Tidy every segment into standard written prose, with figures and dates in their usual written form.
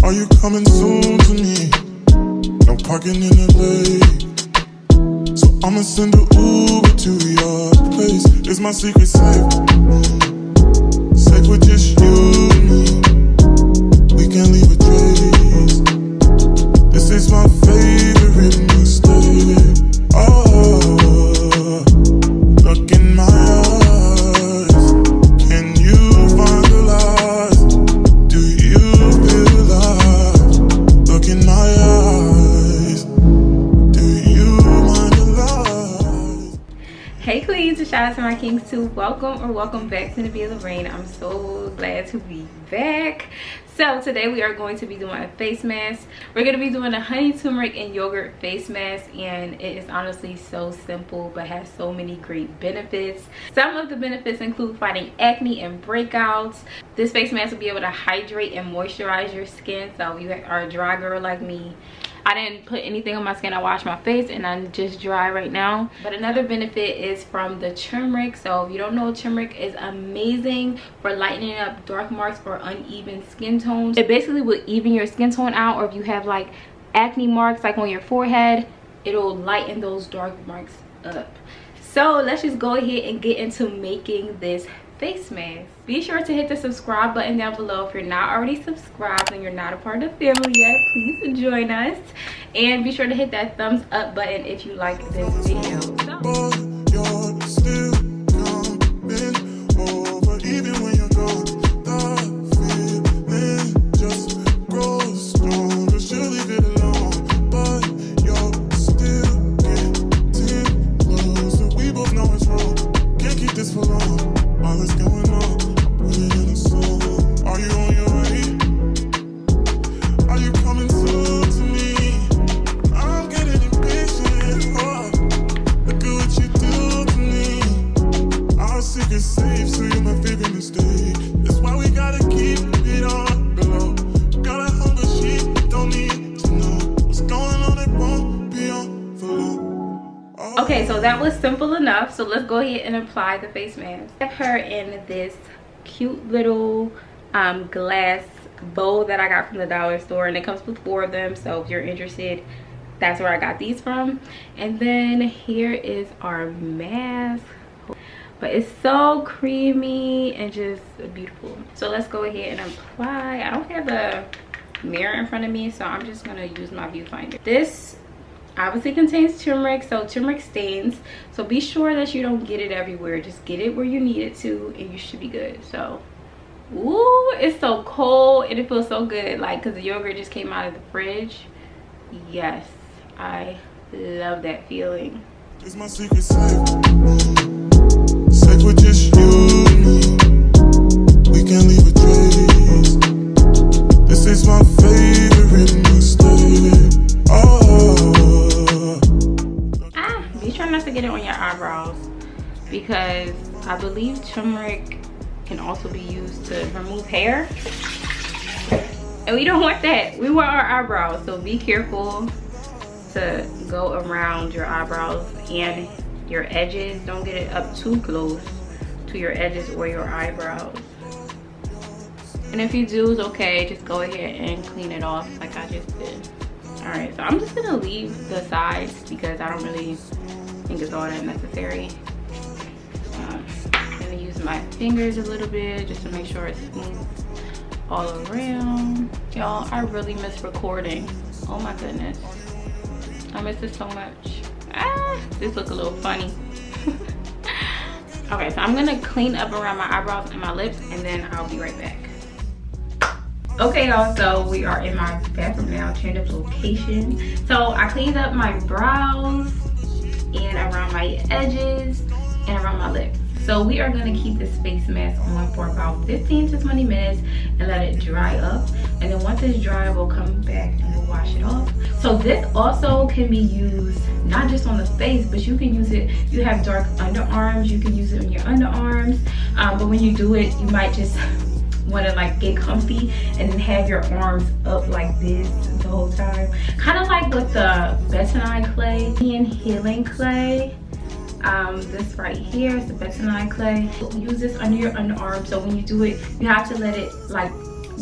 Are you coming soon to me? No parking in LA, so I'ma send an Uber to your place. It's my secret safe, safe with just you and me. We can't leave a trace. This is my favorite mistake. Oh, look in my eyes. Can you find the lies? Do you feel alive? Look in my eyes. Do you mind the lies? Hey queens, and shout out to my kings too. Welcome back to the Via Lorraine. I'm so glad to be back. So today we are going to be doing a face mask. We're going to be doing a honey, turmeric, and yogurt face mask, and it is honestly so simple but has so many great benefits. Some of the benefits include fighting acne and breakouts. This face mask will be able to hydrate and moisturize your skin, so if you are a dry girl like me. I didn't put anything on my skin. I washed my face and I'm just dry right now. But another benefit is from the turmeric. So if you don't know, turmeric is amazing for lightening up dark marks or uneven skin tones. It basically will even your skin tone out, or if you have like acne marks like on your forehead, it'll lighten those dark marks up. So let's just go ahead and get into making this face mask. Be sure to hit the subscribe button down below. If you're not already subscribed and you're not a part of the family yet, please join us, and be sure to hit that thumbs up button if you like this video. Okay, so that was simple enough. So let's go ahead and apply the face mask. I have her in this cute little glass bowl that I got from the dollar store, and it comes with 4 of them. So if you're interested, that's where I got these from. And then here is our mask, but it's so creamy and just beautiful. So let's go ahead and apply. I don't have the mirror in front of me, so I'm just gonna use my viewfinder. This obviously contains turmeric, so turmeric stains, so be sure that you don't get it everywhere. Just get it where you need it to and you should be good. So ooh, it's so cold and it feels so good, like because the yogurt just came out of the fridge. Yes, I love that feeling. It's my secret safe, safe with just you and me. We can't leave a trace. This is my favorite mistake. Be sure not to get it on your eyebrows, because I believe turmeric can also be used to remove hair, and we don't want that. We want our eyebrows, so be careful to go around your eyebrows and your edges. Don't get it up too close to your edges or your eyebrows. And if you do, it's okay. Just go ahead and clean it off like I just did. Alright, so I'm just gonna leave the sides because I don't really think it's all that necessary. I'm gonna use my fingers a little bit just to make sure it's smooth all around. Y'all, I really miss recording. Oh my goodness, I miss it so much. This look a little funny. Okay, so I'm gonna clean up around my eyebrows and my lips, and then I'll be right back. Okay y'all, so we are in my bathroom now, change of location. So I cleaned up my brows and around my edges and around my lips. So we are going to keep this face mask on for about 15 to 20 minutes and let it dry up. And then once it's dry, we'll come back and we'll wash it off. So this also can be used not just on the face, but you can use it, you have dark underarms, you can use it on your underarms. But when you do it, you might just want to like get comfy and then have your arms up like this the whole time, kind of like with the bentonite clay and healing clay. This right here is the bentonite clay. Use this under your underarm, so when you do it, you have to let it like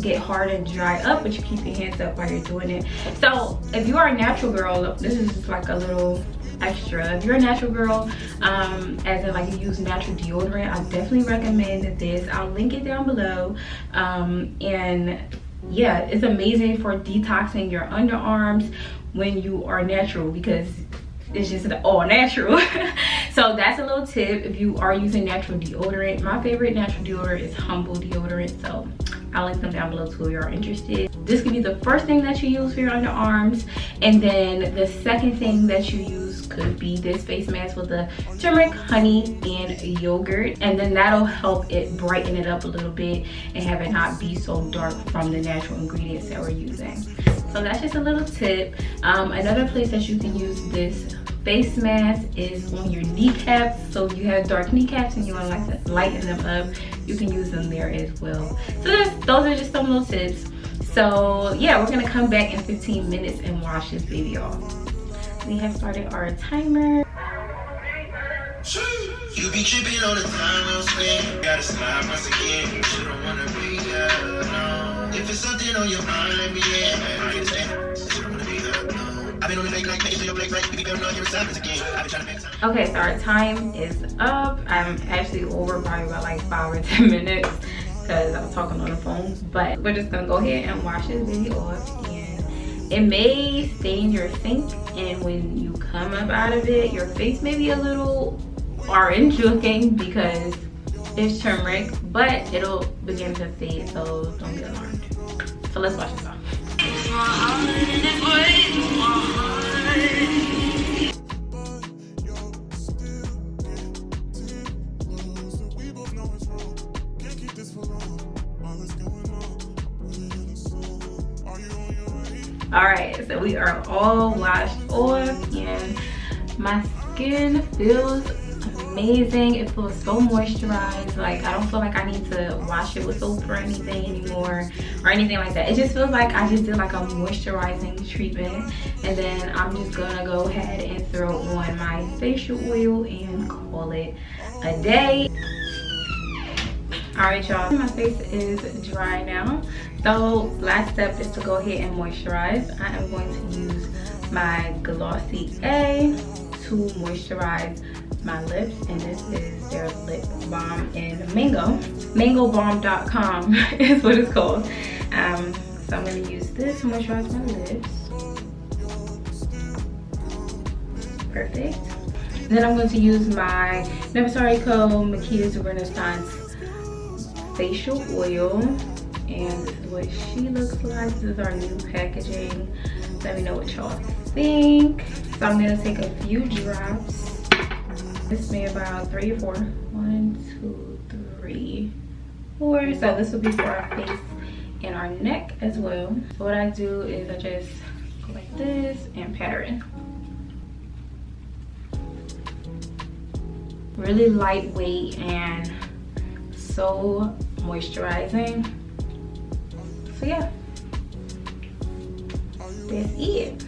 get hard and dry up, but you keep your hands up while you're doing it. So if you are a natural girl, this is just like a little extra. If you're a natural girl, as in like you use natural deodorant, I definitely recommend this. I'll link it down below. And yeah, it's amazing for detoxing your underarms when you are natural, because it's just all natural. So that's a little tip if you are using natural deodorant. My favorite natural deodorant is Humble deodorant, so I'll link them down below too if you're interested. This could be the first thing that you use for your underarms, and then the second thing that you use could be this face mask with the turmeric, honey, and yogurt, and then that'll help it brighten it up a little bit and have it not be so dark from the natural ingredients that we're using. So that's just a little tip. Another place that you can use this face mask is on your kneecaps. So if you have dark kneecaps and you want to lighten them up, you can use them there as well. So those are just some little tips. So yeah, we're gonna come back in 15 minutes and wash this baby off. We have started our timer. You be tripping on the time, we'll spend. Gotta slide once again. You don't wanna be there, no. If it's something on your mind, let me in. I understand. You don't wanna be there, no. I've been on the lake like making sure your plate right. We can on your silence again. I've been trying to make time. Okay, so our time is up. I'm actually over probably about like 5 or 10 minutes because I was talking on the phone. But we're just gonna go ahead and wash this baby off. And it may stain your sink, and when you come up out of it, your face may be a little orange looking because it's turmeric, but it'll begin to fade, so don't be alarmed. So let's wash this off. All right, so we are all washed off, and my skin feels amazing. It feels so moisturized. Like I don't feel like I need to wash it with soap or anything anymore or anything like that. It just feels like I just did like a moisturizing treatment, and then I'm just gonna go ahead and throw on my facial oil and call it a day. All right, y'all, my face is dry now. So last step is to go ahead and moisturize. I am going to use my Glossy A to moisturize my lips, and this is their lip balm in Mango. Mangobomb.com is what it's called. So I'm going to use this to moisturize my lips. Perfect. Then I'm going to use my Never Sorry Co. Makia's Renaissance facial oil, and this is what she looks like. This is our new packaging. Let me know what y'all think. So I'm going to take a few drops. This may about 3 or 4. 1, 2, 3, 4. So this will be for our face and our neck as well. So what I do is I just go like this and pat her in. Really lightweight and so moisturizing. So yeah, that's it.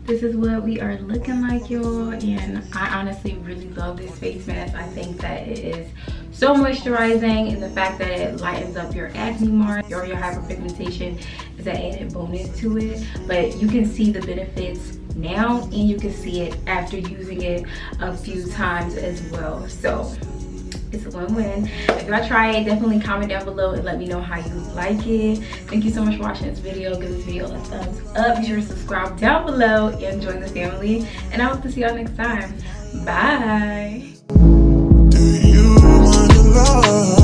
This is what we are looking like, y'all, and I honestly really love this face mask. I think that it is so moisturizing, and the fact that it lightens up your acne mark or your hyperpigmentation is an added bonus to it. But you can see the benefits now, and you can see it after using it a few times as well. So it's a win-win. If y'all try it, definitely comment down below and let me know how you like it. Thank you so much for watching this video. Give this video a thumbs up. Be sure to subscribe down below and join the family. And I hope to see y'all next time. Bye. Do you mind your love?